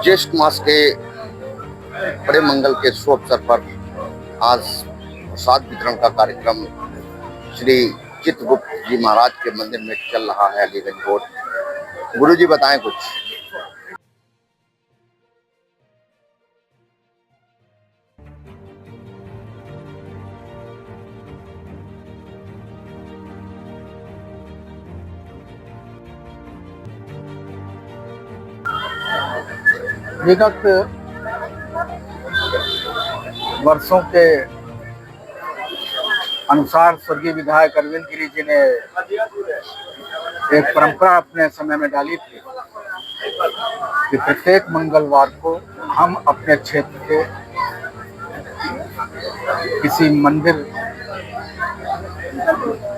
ज्येष्ठ मास के बड़े मंगल के शुभ अवसर पर आज प्रसाद वितरण का कार्यक्रम श्री चित्रगुप्त जी महाराज के मंदिर में चल रहा है अलीगंज रोड। गुरु जी बताएं कुछ। विगत वर्षों के अनुसार स्वर्गीय विधायक अरविंद गिरी जी ने एक परंपरा अपने समय में डाली थी कि प्रत्येक मंगलवार को हम अपने क्षेत्र के किसी मंदिर,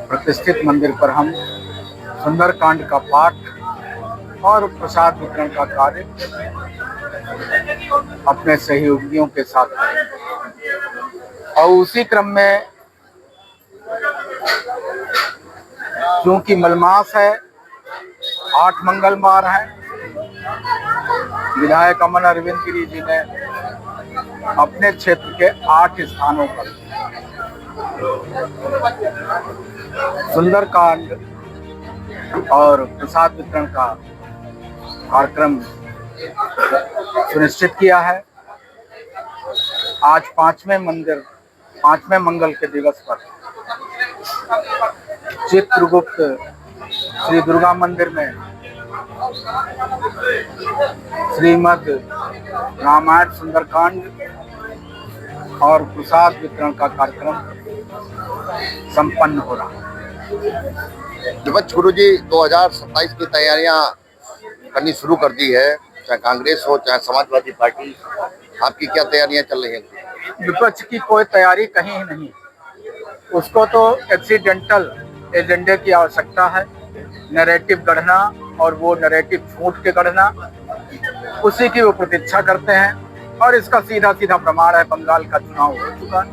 प्रतिष्ठित मंदिर पर हम सुंदरकांड का पाठ और प्रसाद वितरण का कार्य अपने सहयोगियों के साथ करें। और उसी क्रम में क्योंकि मलमास है, 8 मंगलवार हैं, विधायक अमन अरविंद गिरी जी ने अपने क्षेत्र के 8 स्थानों पर सुंदरकांड और प्रसाद वितरण का कार्यक्रम सुनिश्चित किया है। आज 5वें मंगल के दिवस पर चित्रगुप्त श्री दुर्गा मंदिर में श्रीमद् रामायण सुंदरकांड और प्रसाद वितरण का कार्यक्रम संपन्न हो रहा है। विपक्ष गुरु जी 2027 की तैयारियां करनी शुरू कर दी है, चाहे कांग्रेस हो चाहे समाजवादी पार्टी, आपकी क्या तैयारियां चल रही हैं? विपक्ष की कोई तैयारी कहीं नहीं, उसको तो एक्सीडेंटल एजेंडे की आवश्यकता है, नैरेटिव गढ़ना, और वो नैरेटिव झूठ के गढ़ना, उसी की वो प्रतीक्षा करते हैं। और इसका सीधा सीधा प्रमाण है, बंगाल का चुनाव हो चुका है,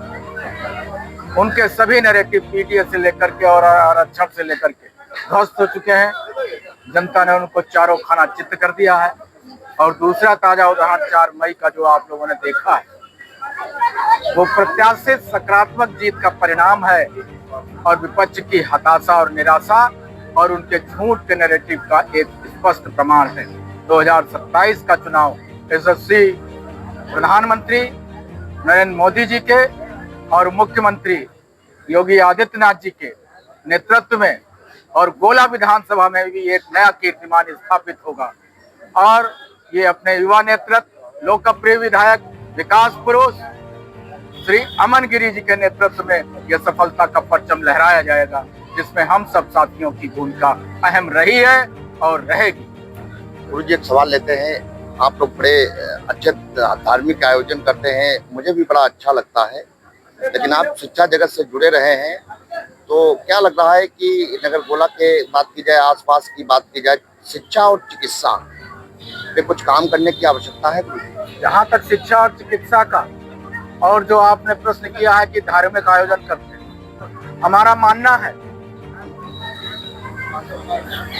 उनके सभी नैरेटिव पीटीए से लेकर के और आरक्षण से लेकर के ध्वस्त हो चुके हैं। जनता ने उनको चारों खाना चित्त कर दिया है। और दूसरा ताजा उदाहरण 4 मई का जो आप लोगों ने देखा है, वो प्रत्याशित सकारात्मक जीत का परिणाम है और विपक्ष की हताशा और निराशा और उनके झूठ के नैरेटिव का एक स्पष्ट प्रमाण है। 2027 का चुनाव यशस्वी प्रधानमंत्री नरेंद्र मोदी जी के और मुख्यमंत्री योगी आदित्यनाथ जी के नेतृत्व में और गोला विधानसभा में भी एक नया कीर्तिमान स्थापित होगा। और ये अपने युवा नेतृत्व, लोकप्रिय विधायक, विकास पुरुष श्री अमन गिरी जी के नेतृत्व में यह सफलता का परचम लहराया जाएगा, जिसमें हम सब साथियों की भूमिका अहम रही है और रहेगी। गुरु जी एक सवाल लेते हैं, आप लोग बड़े अच्छे धार्मिक आयोजन करते हैं, मुझे भी बड़ा अच्छा लगता है, लेकिन आप शिक्षा जगत से जुड़े रहे हैं, तो क्या लग रहा है कि नगर गोला के बात की जाए, आसपास की बात की जाए, शिक्षा और चिकित्सा पे कुछ काम करने की आवश्यकता है? जहाँ तक शिक्षा और चिकित्सा का, और जो आपने प्रश्न किया है कि धार्मिक आयोजन करते हैं, हमारा मानना है,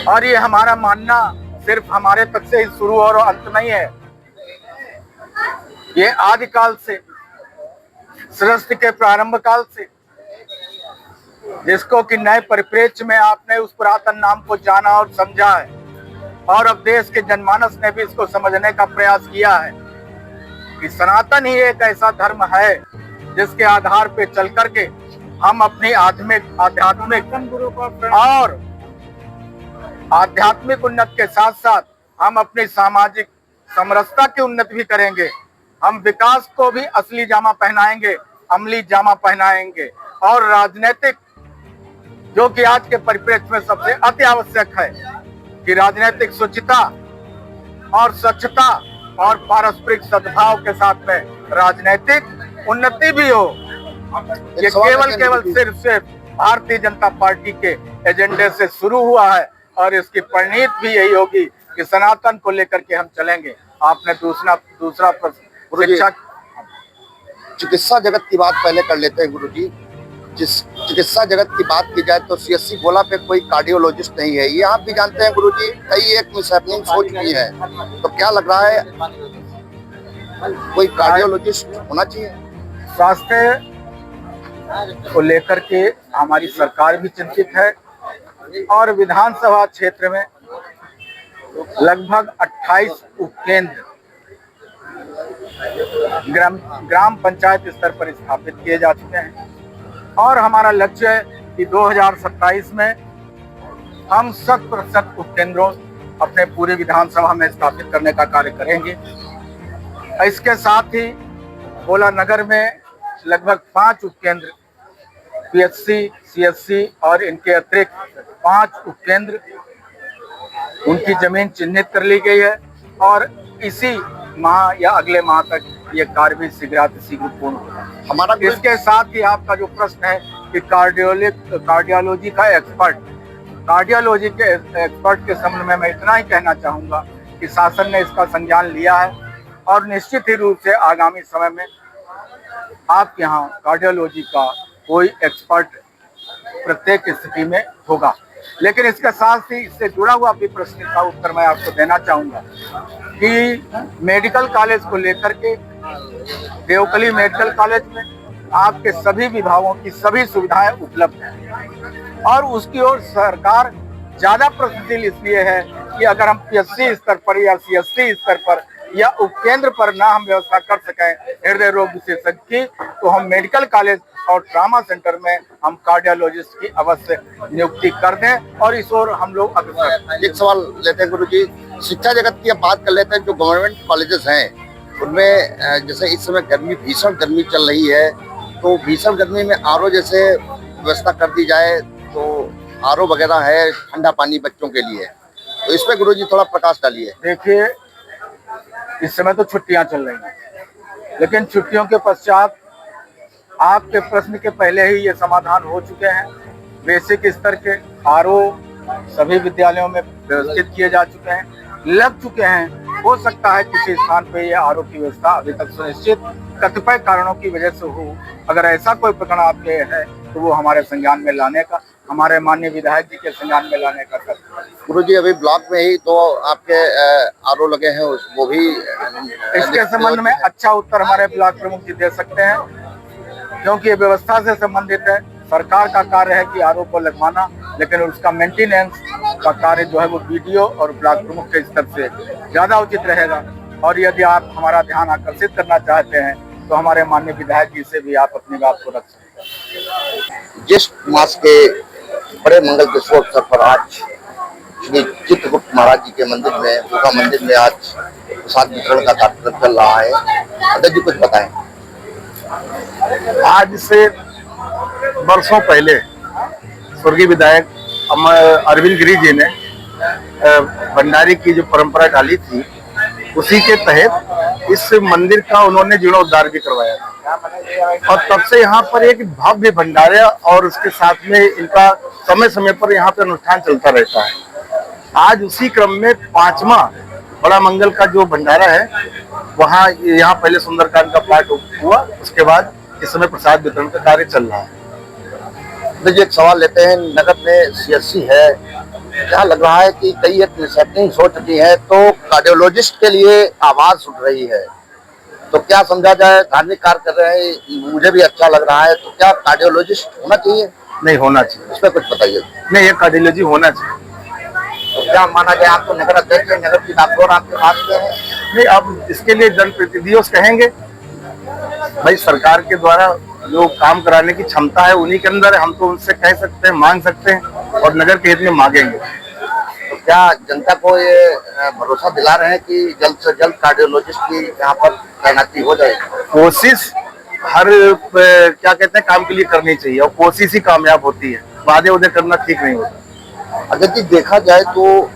और ये हमारा मानना सिर्फ हमारे तक से ही शुरू और अंत नहीं है, ये आदिकाल से, सृष्टि के प्रारंभ काल से, जिसको कि नए परिप्रेक्ष्य में आपने उस पुरातन नाम को जाना और समझा है, और अब देश के जनमानस ने भी इसको समझने का प्रयास किया है कि सनातन ही एक ऐसा धर्म है जिसके आधार पे चल करके हम अपनी आध्यात्मिक उन्नति के साथ साथ हम अपनी सामाजिक समरसता की उन्नति भी करेंगे। हम विकास को भी असली जामा पहनाएंगे, अमली जामा पहनाएंगे, और राजनीतिक, जो कि आज के परिप्रेक्ष्य में सबसे अति आवश्यक है कि राजनीतिक शुचिता और स्वच्छता और पारस्परिक सद्भाव के साथ में राजनीतिक उन्नति भी हो। ये केवल सिर्फ भारतीय जनता पार्टी के एजेंडे से शुरू हुआ है, और इसकी परिणीत भी यही होगी कि सनातन को लेकर के हम चलेंगे। आपने दूसरा प्रश्न, चिकित्सा जगत की बात पहले कर लेते हैं गुरु जी। जिस चिकित्सा जगत की बात की जाए तो सीएससी गोला पे कोई कार्डियोलॉजिस्ट नहीं है, ये आप भी जानते हैं गुरुजी, कई एक मिसहैपनिंग्स हो चुकी है, तो क्या लग रहा है कोई कार्डियोलॉजिस्ट होना चाहिए। स्वास्थ्य को लेकर के हमारी सरकार भी चिंतित है और विधानसभा क्षेत्र में लगभग 28 उपकेंद्र ग्राम पंचायत स्तर पर स्थापित किए जा चुके हैं और हमारा लक्ष्य है कि 2027 में हम 100% उपकेंद्रों अपने पूरे विधानसभा में स्थापित करने का कार्य करेंगे। इसके साथ ही भोला नगर में लगभग 5 उपकेंद्र पीएचसी, सीएचसी और इनके अतिरिक्त 5 उपकेंद्र उनकी जमीन चिन्हित कर ली गई है और इसी माह या अगले माह तक ये कार्य भी शीघ्र पूर्ण होगा। हमारा इसके साथ ही आपका जो प्रश्न है कि कार्डियोलॉजी के एक्सपर्ट के संबंध में मैं इतना ही कहना चाहूँगा कि शासन ने इसका संज्ञान लिया है और निश्चित ही रूप से आगामी समय में आपके यहाँ कार्डियोलॉजी का कोई एक्सपर्ट प्रत्येक स्थिति में होगा। लेकिन इसके साथ ही इससे जुड़ा हुआ भी प्रश्न का उत्तर मैं आपको देना चाहूँगा कि मेडिकल कॉलेज को लेकर के देवकली मेडिकल कॉलेज में आपके सभी विभागों की सभी सुविधाएं उपलब्ध हैं और उसकी ओर सरकार ज़्यादा प्रगतिशील इसलिए है कि अगर हम पीएचसी स्तर पर या सीएचसी स्तर पर या उपकेंद्र पर ना हम व्यवस्था कर सकें हृदय रोग विशेषज्ञ की, तो हम मेडिकल कॉलेज और ट्रामा सेंटर में हम कार्डियोलॉजिस्ट की अवश्य नियुक्ति कर दें और इस ओर हम लोग अग्रसर। एक सवाल लेते हैं गुरुजी, शिक्षा जगत की अब बात कर लेते हैं। जो गवर्नमेंट कॉलेजेस हैं उनमें जैसे इस समय भीषण गर्मी चल रही है, तो भीषण गर्मी में आरओ जैसे व्यवस्था कर दी जाए तो आरओ वगैरह है ठंडा पानी बच्चों के लिए, तो इस पर गुरुजी थोड़ा प्रकाश डालिए। देखिए, इस समय तो छुट्टियां चल रही हैं, लेकिन छुट्टियों के पश्चात आपके प्रश्न के पहले ही ये समाधान हो चुके हैं। बेसिक स्तर के आरओ सभी विद्यालयों में व्यवस्थित किए जा चुके हैं, लग चुके हैं। हो सकता है किसी स्थान पे ये आरओ की व्यवस्था अभी तक सुनिश्चित कतिपय कारणों की वजह से हो। अगर ऐसा कोई प्रकरण आपके है तो वो हमारे संज्ञान में लाने का, हमारे माननीय विधायक जी के संज्ञान में लाने का कर्तव्य। गुरुजी अभी ब्लॉक में ही तो आपके आरओ लगे हैं, वो भी इसके संबंध में अच्छा उत्तर हमारे ब्लॉक प्रमुख जी दे सकते हैं, क्योंकि ये व्यवस्था से संबंधित है। सरकार का कार्य है कि आरओ को लगवाना, लेकिन उसका मेंटेनेंस का कार्य जो है वो बीडीओ और ब्लॉक प्रमुख के स्तर से ज़्यादा उचित रहेगा। और यदि आप हमारा ध्यान आकर्षित करना चाहते हैं तो हमारे माननीय विधायक जी से भी आप अपनी बात को रख सकते हैं। ज्येष्ठ मास के बड़े मंगल के शुभ अवसर पर आज श्री चित्रगुप्त महाराज जी के मंदिर में, गुफा मंदिर में आज प्रसाद वितरण का कार्यक्रम चल रहा है। अध्यक्ष जी कुछ बताएं। आज से वर्षों पहले स्वर्गीय विधायक अरविंद गिरी जी ने भंडारी की जो परंपरा डाली थी, उसी के तहत इस मंदिर का उन्होंने जीर्णोद्धार भी करवाया था और तब से यहाँ पर एक भव्य भंडारा और उसके साथ में इनका समय समय पर यहाँ पर अनुष्ठान चलता रहता है। आज उसी क्रम में 5वां बड़ा मंगल का जो भंडारा है, वहाँ यहाँ पहले सुंदरकांड का पाठ हुआ, उसके बाद इस समय प्रसाद वितरण का कार्य चल रहा है। मुझे एक सवाल लेते हैं, नगर में सीएचसी है, क्या लग रहा है कि कई एक सेटिंग हो चुकी है तो कार्डियोलॉजिस्ट के लिए आवाज उठ रही है, तो क्या समझा जाए? धार्मिक कार्य कर रहे हैं, मुझे भी अच्छा लग रहा है, तो क्या कार्डियोलॉजिस्ट होना चाहिए? नहीं होना चाहिए, इस पर कुछ बताइए। नहीं, ये कार्डियोलॉजी होना चाहिए। तो क्या माना जाए? आप तो नगर अध्यक्ष, नगर की डॉक्टर आपके बात के हैं। नहीं, अब इसके लिए जनप्रतिनिधियों से कहेंगे, भाई सरकार के द्वारा जो काम कराने की क्षमता है उन्हीं के अंदर है, हम तो उनसे कह सकते हैं, मांग सकते हैं और नगर के हित में मांगेंगे। तो क्या जनता को ये भरोसा दिला रहे हैं कि जल्द से जल्द कार्डियोलॉजिस्ट की यहाँ पर तैनाती हो जाएगी? कोशिश हर क्या कहते हैं काम के लिए करनी चाहिए और कोशिश ही कामयाब होती है, वादे उदे करना ठीक नहीं होता। अगर जी देखा जाए तो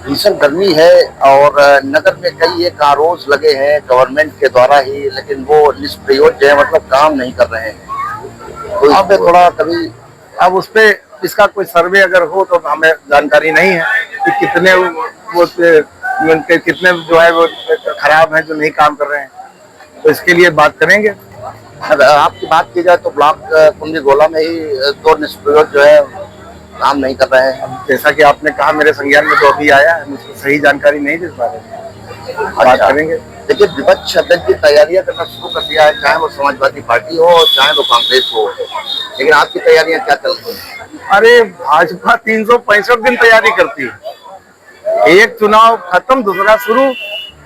भीषण गर्मी है और नगर में कई एक आरओज लगे हैं गवर्नमेंट के द्वारा ही, लेकिन वो निष्प्रयोज्य है, मतलब काम नहीं कर रहे हैं। तो अब थोड़ा कभी अब उस पे इसका कोई सर्वे अगर हो तो हमें जानकारी नहीं है कि कितने वो कितने जो है वो खराब हैं जो नहीं काम कर रहे हैं, तो इसके लिए बात करेंगे। अगर आपकी बात की जाए तो ब्लॉक कुंडी गोला में ही 2 निष्प्रयोज्य जो है काम नहीं कर रहे हैं। जैसा कि आपने कहा मेरे संज्ञान में तो अभी आया है, मुझको सही जानकारी नहीं दे पा रहे। बात करेंगे। देखिए, विपक्ष सदन की तैयारियां करना शुरू कर दिया है, चाहे वो समाजवादी पार्टी हो चाहे वो कांग्रेस हो, लेकिन आपकी तैयारियां क्या चल रही हैं? अरे भाजपा 365 दिन तैयारी करती है, एक चुनाव खत्म दूसरा शुरू,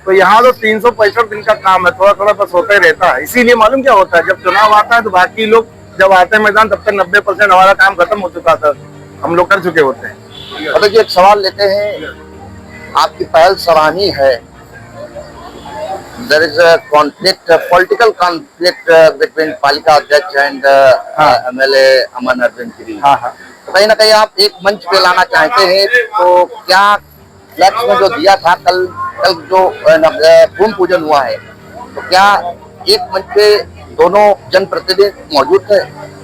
तो यहाँ तो 365 दिन का काम है, थोड़ा थोड़ा बस होता ही रहता है। इसीलिए मालूम क्या होता है, जब चुनाव आता है तो बाकी लोग जब आते हैं मैदान तब तक 90% हमारा काम खत्म हो चुका था, हम लोग कर चुके होते हैं। और देखिए, एक सवाल लेते हैं, आपकी पहल सराहनीय है। There is a conflict, political conflict between पालिका अध्यक्ष and MLA अमन अरविंद गिरी। हाँ हाँ, तो कहीं ना कहीं आप एक मंच पे लाना चाहते हैं, तो क्या फ्लैक्स में जो दिया था कल जो भूमि पूजन हुआ है, तो क्या एक मंच पे दोनों जनप्रतिनिधि मौजूद थे?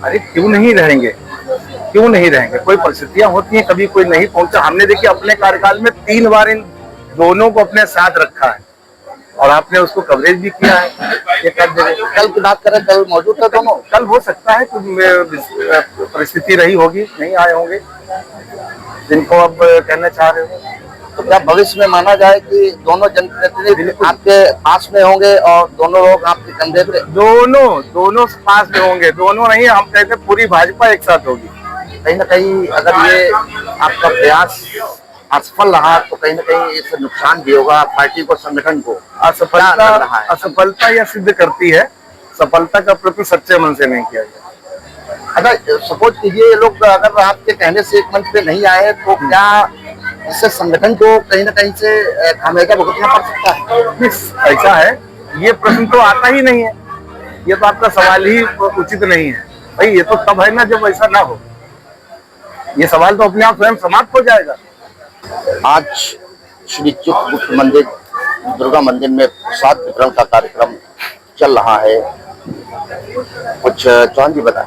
अरे क्यों नहीं रहेंगे, क्यों नहीं रहेंगे, कोई परिस्थितियां होती हैं, कभी कोई नहीं पहुंचा। हमने देखिए अपने कार्यकाल में 3 बार इन दोनों को अपने साथ रखा है और आपने उसको कवरेज भी किया है। ये कल की बात करें, कल मौजूद थे दोनों? कल हो सकता है तो परिस्थिति रही होगी, नहीं आए होंगे जिनको अब कहना चाह रहे हो। तो क्या भविष्य में माना जाए कि दोनों जनप्रतिनिधि आपके पास में होंगे और दोनों लोग आपके कंधे पे? दोनों पास में होंगे, दोनों नहीं, हम कहते पूरी भाजपा एक साथ होगी। कहीं ना कहीं अगर ये आपका प्रयास असफल रहा तो कहीं ना कहीं इससे नुकसान भी होगा पार्टी को, संगठन को। असफलता यह सिद्ध करती है सफलता का प्रति सच्चे मन से नहीं किया जाए। अगर सपोज कीजिए ये लोग अगर आपके कहने से एक मंच पे नहीं आए, तो क्या इससे संगठन को कहीं ना कहीं से खामियाजा भुगतना पड़ सकता है? ऐसा है, ये प्रश्न तो आता ही नहीं है, ये तो आपका सवाल ही उचित नहीं है भाई। ये तो तब है ना जब ऐसा ना हो, ये सवाल तो अपने आप स्वयं समाप्त हो जाएगा। आज श्री चित्रगुप्त मंदिर दुर्गा मंदिर में प्रसाद वितरण का कार्यक्रम चल रहा है, कुछ चौहान जी बताएं।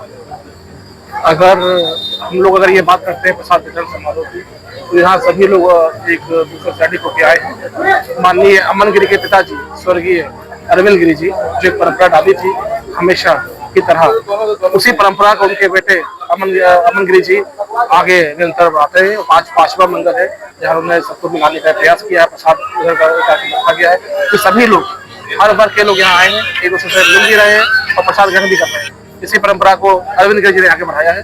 अगर हम लोग ये बात करते हैं प्रसाद वितरण समारोह की, तो यहाँ सभी लोग एक दूसरे से अडिग होकर आए हैं। माननीय अमन गिरी के पिताजी स्वर्गीय अरविंद गिरी जी, जो एक परंपरा डाली थी हमेशा की तरह, उसी परंपरा को उनके बेटे अमन गिरी जी आगे निरंतर बढ़ाते हैं। आज 5वां मंदिर है जहाँ उन्होंने सबको मिलाने का प्रयास किया है, प्रसाद रखा गया है कि सभी लोग, हर वर्ग के लोग यहाँ आए हैं, एक दूसरे से मिल भी रहे हैं और प्रसाद ग्रहण भी कर रहे हैं। इसी परंपरा को अरविंद गिरी जी ने आगे बढ़ाया है,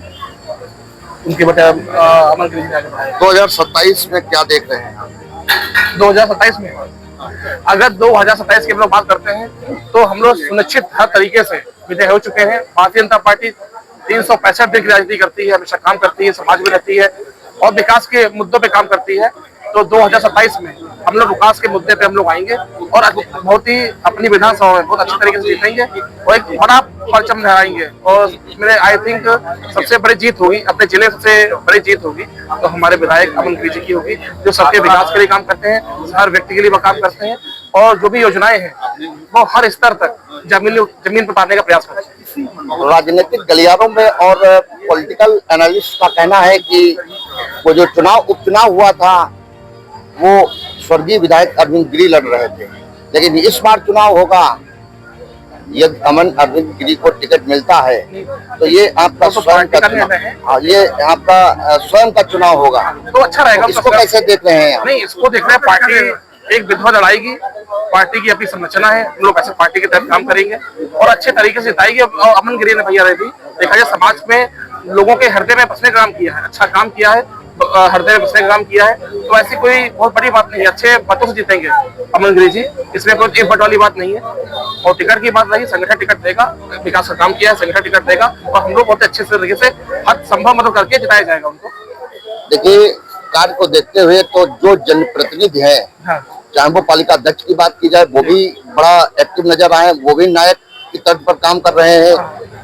उनके बेटे अमन गिरी जी ने आगे बढ़ाया। 2027 में क्या देख रहे हैं? 2027 में अगर 2027 की हम लोग बात करते हैं तो हम लोग सुनिश्चित हर तरीके से विजय हो चुके हैं। भारतीय जनता पार्टी 365 दिन की राजनीति करती है, हमेशा काम करती है, समाज में रहती है और विकास के मुद्दों पे काम करती है। तो 2027 में हम लोग विकास के मुद्दे पे हम लोग आएंगे और बहुत ही अपनी विधानसभा में बहुत अच्छे तरीके से जीतेंगे और एक बड़ा परचम लहराएंगे। और मेरे आई थिंक सबसे बड़ी जीत होगी, अपने जिले सबसे बड़ी जीत होगी तो हमारे विधायक अमन गिरी जी की होगी, जो सबके विकास के लिए काम करते हैं, हर व्यक्ति के लिए वो काम करते हैं और जो भी योजनाएं हैं वो हर स्तर तक जमीन पर उतारने का प्रयास करते हैं। राजनीतिक गलियारों में और पॉलिटिकल एनालिस्ट का कहना है कि वो जो उपचुनाव हुआ था वो स्वर्गीय विधायक अरविंद गिरी लड़ रहे थे, लेकिन इस बार चुनाव होगा, यदि अमन अरविंद गिरी को टिकट मिलता है तो ये आपका स्वयं का चुनाव, ये आपका स्वयं का चुनाव होगा, तो अच्छा रहेगा। इसको कैसे देख रहे हैं? नहीं, इसको देख रहे हैं, पार्टी एक विधवा लड़ाएगी, पार्टी की अपनी संरचना है, हम लोग ऐसे पार्टी के तहत काम करेंगे और अच्छे तरीके से जिताएंगे। अमन गिरी ने भैया भी देखा जाए समाज में लोगों के हृदय में बसने का काम किया है, अच्छा काम किया है, हृदय में बसने का काम किया है, तो ऐसी कोई बहुत बड़ी बात नहीं है, अच्छे मतों से जीतेंगे अमन गिरी जी, इसमें कोई एक वोट वाली बात नहीं है। और टिकट की बात रही, संगठन टिकट देगा, विकास का काम किया है, संगठन टिकट देगा और हम लोग बहुत अच्छे तरीके से हर संभव मदद करके जिताया जाएगा उनको। देखिए, कार्य को देखते हुए तो जो जनप्रतिनिधि है, चाहे वो पालिका अध्यक्ष की बात की जाए, वो भी बड़ा एक्टिव नजर आए, वो भी नायक की तर्ज पर काम कर रहे हैं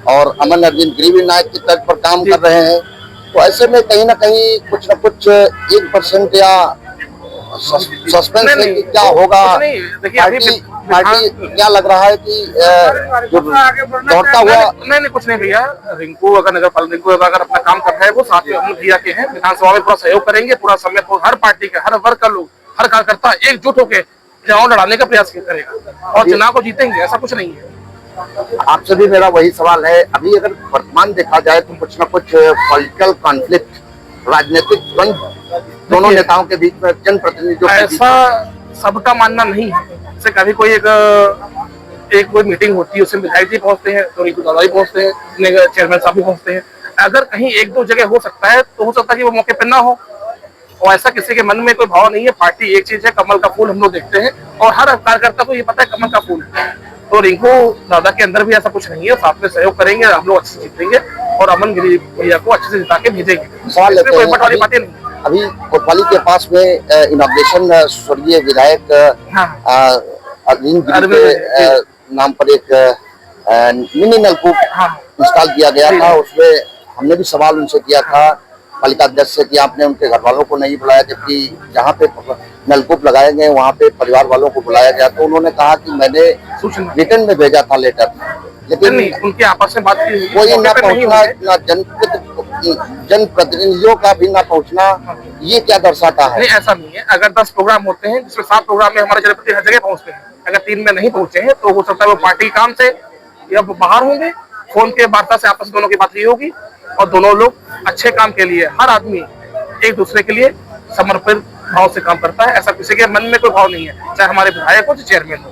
और अमन अरविंद गिरी भी नायक की तर्ज पर काम कर रहे हैं। तो ऐसे में कहीं ना कहीं कुछ न कुछ 1% या सस्पेंस है कि क्या होगा। पार्टी क्या लग रहा है कि जो दौड़ता हुआ नहीं कुछ नहीं भैया, रिंकू अगर अगर अपना काम कर रहा है वो साथ में हम भैया के हैं, विधानसभा में पूरा सहयोग करेंगे, पूरा समय हर पार्टी के हर वर्ग का लोग, हर कार्यकर्ता एकजुट होकर चुनाव लड़ाने का प्रयास करेगा और चुनाव को जीतेंगे, ऐसा कुछ नहीं है। आपसे भी मेरा वही सवाल है, अभी अगर वर्तमान देखा जाए तो कुछ न कुछ पॉलिटिकल कॉन्फ्लिक्ट, राजनीतिक द्वंद्व दोनों नेताओं के बीच में, जनप्रतिनिधियों के बीच ऐसा सबका मानना नहीं है। जैसे कभी कोई एक कोई मीटिंग होती है, उसमें विधायक जी पहुंचते हैं, तो रिंकू दादा जी पहुंचते हैं, चेयरमैन साहब भी पहुंचते हैं। अगर कहीं एक दो जगह हो सकता है तो हो सकता है कि वो मौके पर ना हो, और ऐसा किसी के मन में कोई भाव नहीं है। पार्टी एक चीज है, कमल का फूल हम लोग देखते हैं और हर कार्यकर्ता को ये पता है कमल का फूल है। तो रिंकू दादा के अंदर भी ऐसा कुछ नहीं है, साथ में सहयोग करेंगे, हम लोग अच्छे से जीतेंगे और अमन गिरी भैया को अच्छे से जिता के भेजेंगे। सवाल लेते कोई हैं, बट वाली बातें नहीं। अभी कोतवाली के पास में इनॉग्रेशन स्वर्गीय विधायक अरविंद गिरी के नाम पर एक मिनी नलकूप इंस्टॉल किया गया था। उसमें हमने भी सवाल उनसे किया था, पालिका अध्यक्ष से, कि आपने उनके घर वालों को नहीं बुलाया, जबकि जहाँ पे नलकूप लगाए गए वहाँ पे परिवार वालों को बुलाया गया। तो उन्होंने कहा कि मैंने रिटर्न में भेजा था लेटर, लेकिन उनके आपस में बात की, कोई ना पहुँचना, ना जनप्रतिनिधियों का भी ना पहुँचना, ये क्या दर्शाता है? नहीं, ऐसा नहीं है। अगर 10 प्रोग्राम होते हैं जिसमें 7 प्रोग्राम में हमारे जनप्रतिनिधि हर जगह पहुंचते हैं, अगर 3 में नहीं पहुंचे हैं तो हो सकता है वो पार्टी काम से या बाहर होंगे, फोन के वार्ता से आपस में दोनों की बात नहीं होगी, और दोनों लोग अच्छे काम के लिए, हर आदमी एक दूसरे के लिए समर्पित भाव से काम करता है। ऐसा किसी के मन में कोई भाव नहीं है, चाहे हमारे विधायक हो, चाहे चेयरमैन हो।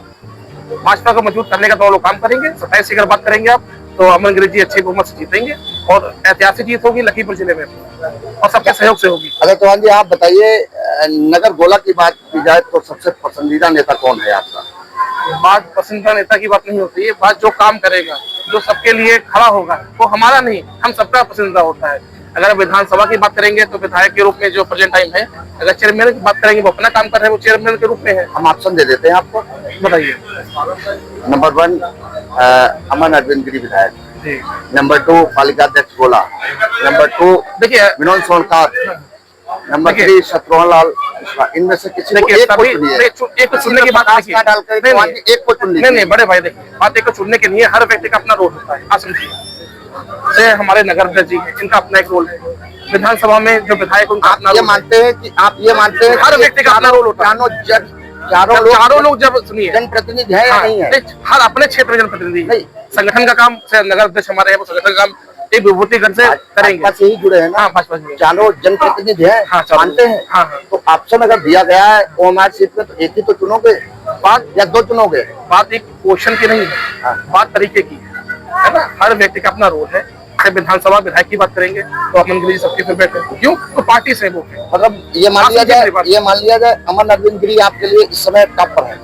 भाजपा को मजबूत करने का दोनों लोग काम करेंगे। 27 की अगर बात करेंगे आप, तो अमन गिरी जी अच्छे बहुमत से जीतेंगे और ऐतिहासिक जीत होगी लखीमपुर जिले में, और सबके सहयोग से होगी। अगर चौहान जी आप बताइए, नगर गोला की बात की जाए तो सबसे पसंदीदा नेता कौन है आपका? बात पसंदीदा नेता की बात नहीं होती है, बात जो काम करेगा, जो सबके लिए खड़ा होगा, वो हमारा नहीं, हम सबका पसंदीदा होता है। अगर विधानसभा की बात करेंगे तो विधायक के रूप में जो प्रेजेंट टाइम है, अगर चेयरमैन की बात करेंगे वो अपना काम कर रहे हैं, वो चेयरमैन के रूप में है। हम ऑप्शन दे देते हैं आपको, बताइए। नंबर 1 अमन अरविंद गिरी विधायक, नंबर 2 पालिका अध्यक्ष गोला, नंबर 2 देखिए विनोद सोनकार, नंबर 3 शत्रुघ्न लाल मिश्रा। इनमें से किसी को एक को चुनिए। एक को चुनने की बात नहीं, एक को चुन लीजिए। नहीं बड़े भाई, देखिए बात एक को चुनने की नहीं है, हर व्यक्ति का अपना रोल होता है। आप समझिए, जैसे हमारे नगर अध्यक्ष जी है, इनका अपना एक रोल है। विधानसभा में जो विधायक उनका अपना, ये मानते हैं कि आप ये मानते हैं हर व्यक्ति का अपना रोल होता है। चारों लोग जब सुनिए जनप्रतिनिधि है या नहीं है, हर अपने क्षेत्र में जनप्रतिनिधि नहीं, संगठन का काम, नगर अध्यक्ष हमारे हैं, वो संगठन का काम एक विभूतिगढ़ से करेंगे। से ही जुड़े हैं ना? हाँ, भाजपा से। चारों जनप्रतिनिधि है, मानते हैं। हाँ। तो ऑप्शन अगर दिया गया है ओमार सीट में, तो एक ही तो चुनोगे बात, या 2 चुनोगे? बात एक क्वेश्चन की नहीं है, बात तरीके की है ना। हर व्यक्ति का अपना रोल है। विधानसभा विधायक की बात करेंगे तो अमन गिरी सबके फेवरेट है, क्यों? तो पार्टी से वो है। मतलब ये मान लिया जाए अमन अरविंद गिरी आपके लिए इस समय टॉप पर है?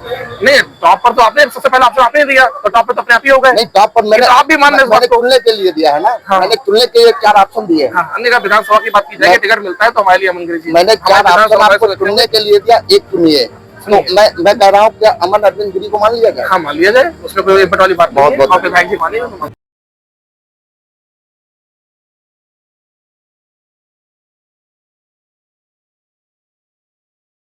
नहीं, टॉप पर तो आपने सबसे पहले ऑप्शन आपने दिया, तो टॉप पर तो अपने आप ही हो गए। नहीं, टॉप पर मैंने, आप भी मान रहे मैंने तुलने के लिए दिया है ना। मैंने तुलने के लिए 4 ऑप्शन दिए। हमने कहा विधानसभा की बात की जाएगी, टिकट मिलता है तो हमारे लिए अमन गिरी जी। मैंने 4 ऑप्शन आपको चुनने के लिए दिया, एक चुनिए। तो मैं कह रहा हूँ क्या अमन अरविंद गिरी को मान लिया जाए? हाँ, मान लिया जाए, उसमें कोई बट वाली बात नहीं है। विधायक जी माने।